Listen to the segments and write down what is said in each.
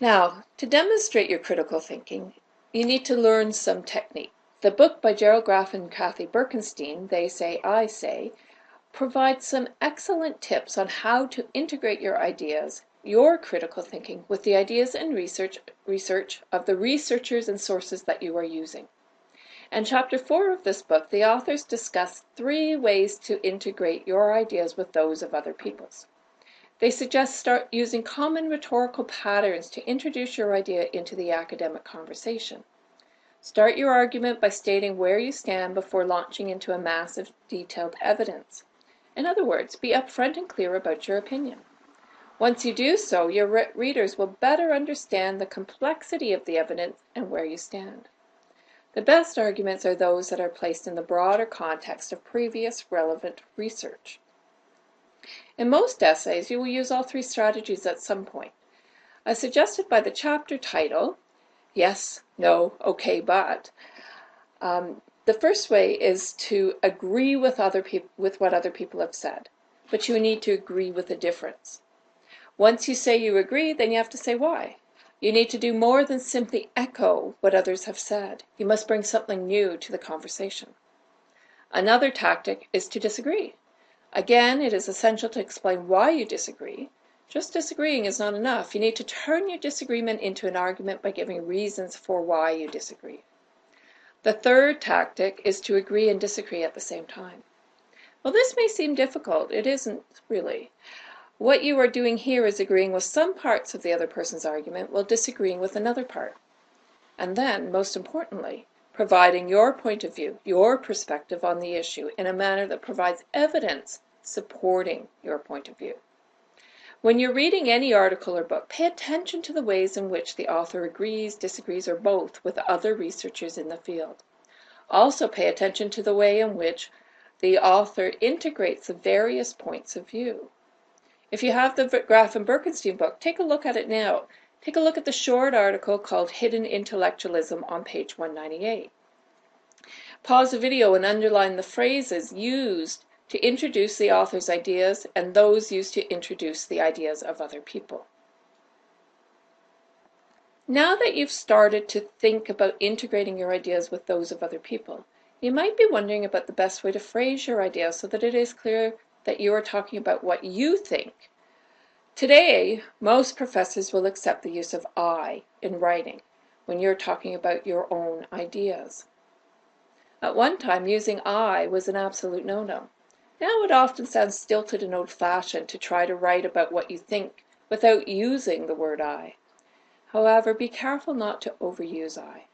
Now, to demonstrate your critical thinking, you need to learn some technique. The book by Gerald Graff and Kathy Burkenstein, They Say, I Say, provides some excellent tips on how to integrate your ideas, your critical thinking, with the ideas and research of the researchers and sources that you are using. In Chapter 4 of this book, the authors discuss 3 ways to integrate your ideas with those of other people's. They suggest start using common rhetorical patterns to introduce your idea into the academic conversation. Start your argument by stating where you stand before launching into a mass of detailed evidence. In other words, be upfront and clear about your opinion. Once you do so, your readers will better understand the complexity of the evidence and where you stand. The best arguments are those that are placed in the broader context of previous relevant research. In most essays, you will use all 3 strategies at some point. As suggested by the chapter title, Yes, No, Okay, But, the first way is to agree with what other people have said, but you need to agree with a difference. Once you say you agree, then you have to say why. You need to do more than simply echo what others have said. You must bring something new to the conversation. Another tactic is to disagree. Again, it is essential to explain why you disagree. Just disagreeing is not enough. You need to turn your disagreement into an argument by giving reasons for why you disagree. The third tactic is to agree and disagree at the same time. Well, this may seem difficult. It isn't really. What you are doing here is agreeing with some parts of the other person's argument while disagreeing with another part. And then, most importantly, providing your point of view, your perspective on the issue in a manner that provides evidence supporting your point of view. When you're reading any article or book, pay attention to the ways in which the author agrees, disagrees, or both with other researchers in the field. Also pay attention to the way in which the author integrates the various points of view. If you have the Graff and Burkenstein book, take a look at it now. Take a look at the short article called Hidden Intellectualism on page 198. Pause the video and underline the phrases used to introduce the author's ideas and those used to introduce the ideas of other people. Now that you've started to think about integrating your ideas with those of other people, you might be wondering about the best way to phrase your idea so that it is clear that you are talking about what you think. Today, most professors will accept the use of I in writing when you're talking about your own ideas. At one time, using I was an absolute no-no. Now it often sounds stilted and old-fashioned to try to write about what you think without using the word I. However, be careful not to overuse I.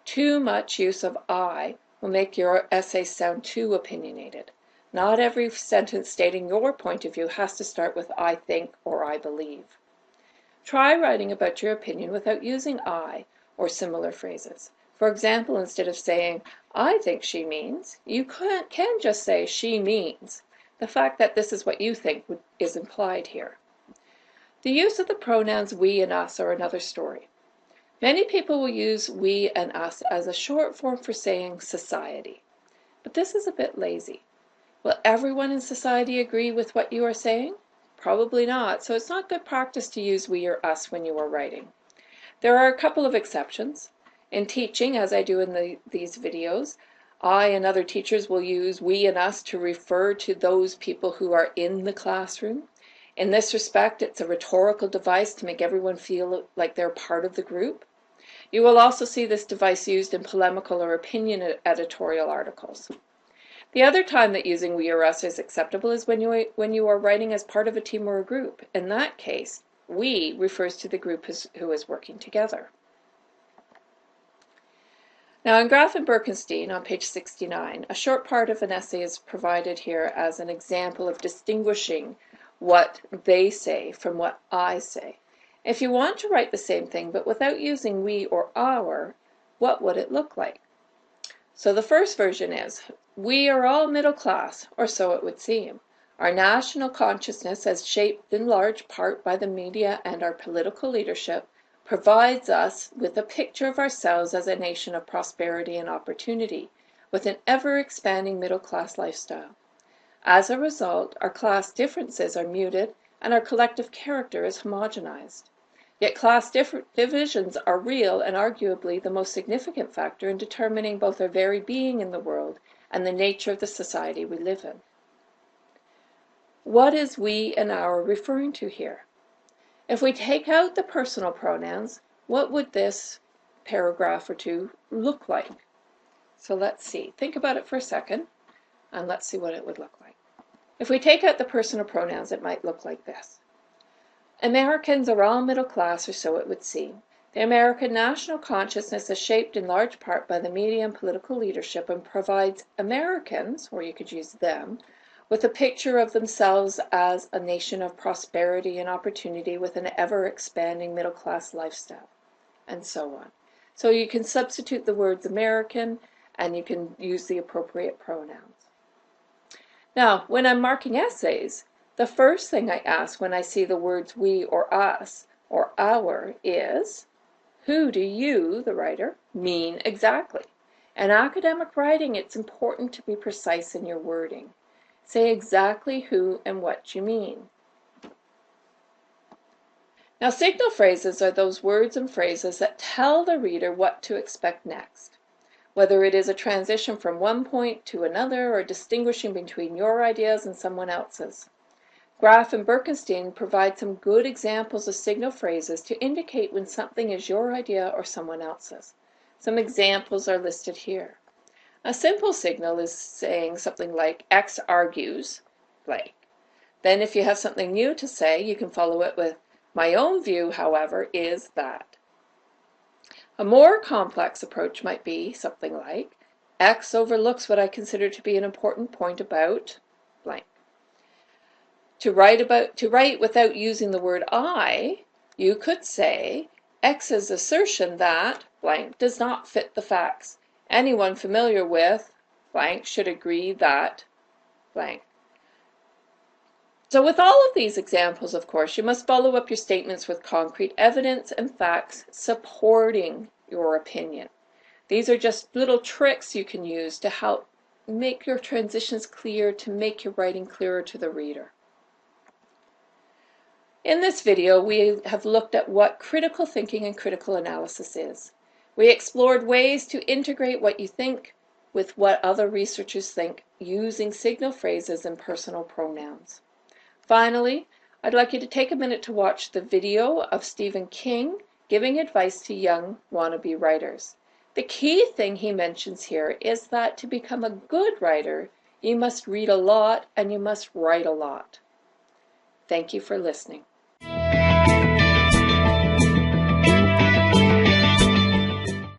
Too much use of I will make your essay sound too opinionated. Not every sentence stating your point of view has to start with I think or I believe. Try writing about your opinion without using I or similar phrases. For example, instead of saying, I think she means, you can just say she means. The fact that this is what you think is implied here. The use of the pronouns we and us are another story. Many people will use we and us as a short form for saying society. But this is a bit lazy. Will everyone in society agree with what you are saying? Probably not, so it's not good practice to use we or us when you are writing. There are a couple of exceptions. In teaching, as I do in these videos, I and other teachers will use we and us to refer to those people who are in the classroom. In this respect, it's a rhetorical device to make everyone feel like they're part of the group. You will also see this device used in polemical or opinion editorial articles. The other time that using we or us is acceptable is when you are writing as part of a team or a group. In that case, we refers to the group who is working together. Now in Graff and Burkenstein on page 69, a short part of an essay is provided here as an example of distinguishing what they say from what I say. If you want to write the same thing but without using we or our, what would it look like? So the first version is, we are all middle class, or so it would seem. Our national consciousness, as shaped in large part by the media and our political leadership, provides us with a picture of ourselves as a nation of prosperity and opportunity, with an ever-expanding middle-class lifestyle. As a result, our class differences are muted and our collective character is homogenized. Yet class divisions are real and arguably the most significant factor in determining both our very being in the world and the nature of the society we live in. What is we and our referring to here? If we take out the personal pronouns, what would this paragraph or two look like? So let's see. Think about it for a second, and let's see what it would look like. If we take out the personal pronouns, it might look like this. Americans are all middle class, or so it would seem. The American national consciousness is shaped in large part by the media and political leadership and provides Americans, or you could use them, with a picture of themselves as a nation of prosperity and opportunity with an ever-expanding middle-class lifestyle, and so on. So you can substitute the words American, and you can use the appropriate pronouns. Now, when I'm marking essays, the first thing I ask when I see the words we or us or our is, who do you, the writer, mean exactly? In academic writing, it's important to be precise in your wording. Say exactly who and what you mean. Now, signal phrases are those words and phrases that tell the reader what to expect next, whether it is a transition from one point to another or distinguishing between your ideas and someone else's. Graff and Birkenstein provide some good examples of signal phrases to indicate when something is your idea or someone else's. Some examples are listed here. A simple signal is saying something like, X argues, blank. Then if you have something new to say, you can follow it with, my own view, however, is that. A more complex approach might be something like, X overlooks what I consider to be an important point about, blank. To write without using the word I, you could say, X's assertion that blank does not fit the facts. Anyone familiar with blank should agree that blank. So with all of these examples, of course, you must follow up your statements with concrete evidence and facts supporting your opinion. These are just little tricks you can use to help make your transitions clear, to make your writing clearer to the reader. In this video, we have looked at what critical thinking and critical analysis is. We explored ways to integrate what you think with what other researchers think using signal phrases and personal pronouns. Finally, I'd like you to take a minute to watch the video of Stephen King giving advice to young wannabe writers. The key thing he mentions here is that to become a good writer, you must read a lot and you must write a lot. Thank you for listening.